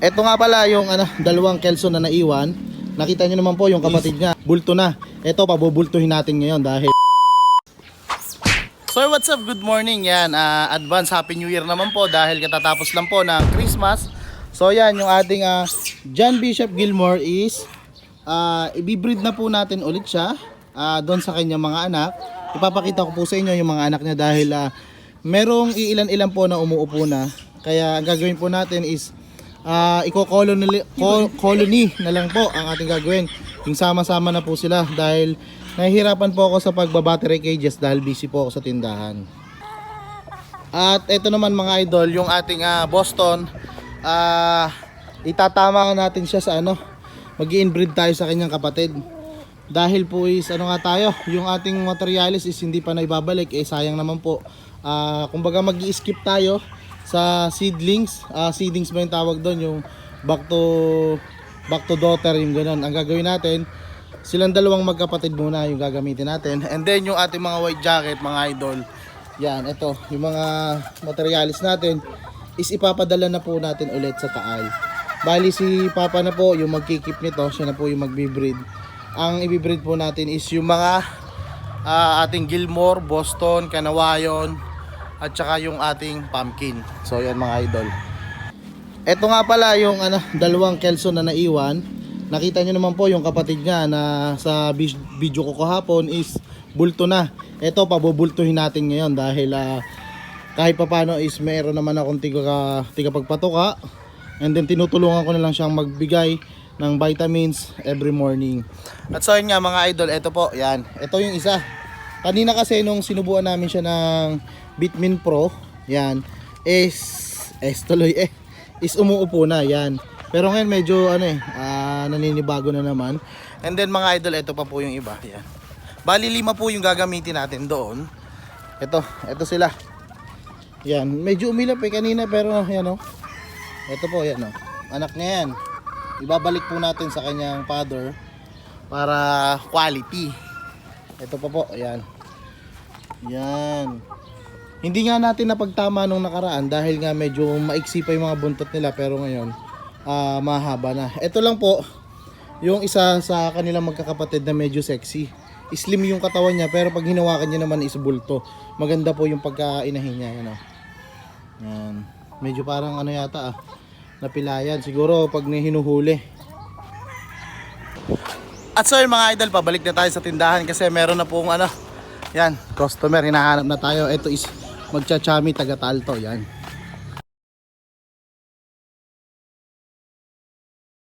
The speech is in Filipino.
Ito nga pala yung dalawang kelso na naiwan. Nakita nyo naman po yung kapatid niya, bulto na. Ito, pabubultuhin natin ngayon dahil... So what's up, good morning. Yan, advance happy new year naman po dahil katatapos lang po ng Christmas. So yan, yung ating John Bishop Gilmore is ibibreed na po natin ulit siya doon sa kanyang mga anak. Ipapakita ko po sa inyo yung mga anak niya dahil merong iilan-ilan po na umuupo na. Kaya ang gagawin po natin is colony na lang po ang ating gagawin. Yung sama-sama na po sila dahil nahihirapan po ako sa pagbabattery cages dahil busy po ako sa tindahan. At ito naman mga idol, yung ating Boston, itatama natin siya sa mag-i-inbreed tayo sa kanyang kapatid. Dahil po is tayo, yung ating materialis is hindi pa na ibabalik, sayang naman po. Kumbaga mag-i-skip tayo sa seedlings. Seedlings ba yung tawag doon, yung back to daughter, yung ganun. Ang gagawin natin, silang dalawang magkapatid muna yung gagamitin natin. And then yung ating mga white jacket mga idol, yan, ito yung mga materialis natin is ipapadala na po natin ulit sa Taal. Bali si Papa na po yung magkikip nito, siya na po yung magbi-breed. Ang i-breed po natin is yung mga ating Gilmore, Boston, Kanawayon, at saka yung ating pumpkin. So yan mga idol. Ito nga pala yung dalawang kelso na naiwan. Nakita nyo naman po yung kapatid niya na sa video ko kahapon is bulto na. Ito, pabubultuhin natin ngayon dahil kahit papano is meron naman akong tiga pagpatuka. And then tinutulungan ko na lang siyang magbigay ng vitamins every morning. At so yun nga mga idol, ito po, yan. Ito yung isa. Kanina kasi nung sinubuan namin siya ng Bitmin Pro, yan, is umuupo na, yan. Pero ngayon medyo naninibago na naman. And then mga idol, ito pa po yung iba, yan. Bali 5 po yung gagamitin natin doon. Ito sila. Yan, medyo umilap kanina pero yan Ito po yan anak niya yan. Ibabalik po natin sa kanyang father para quality. Ito pa po, yan. Yan. Hindi nga natin napagtama nung nakaraan dahil nga medyo maiksi pa yung mga buntot nila, pero ngayon mahaba na. Ito lang po yung isa sa kanilang magkakapatid na medyo sexy. Slim yung katawan niya pero pag hinawakan niya naman is bulto. Maganda po yung pagkainahin niya, yan. Medyo parang yata napilayan siguro pag hinuhuli. At so yun mga idol, pabalik na tayo sa tindahan kasi meron na pong yan, customer, hinahanap na tayo. Ito is magcha-chami taga Talto, yan.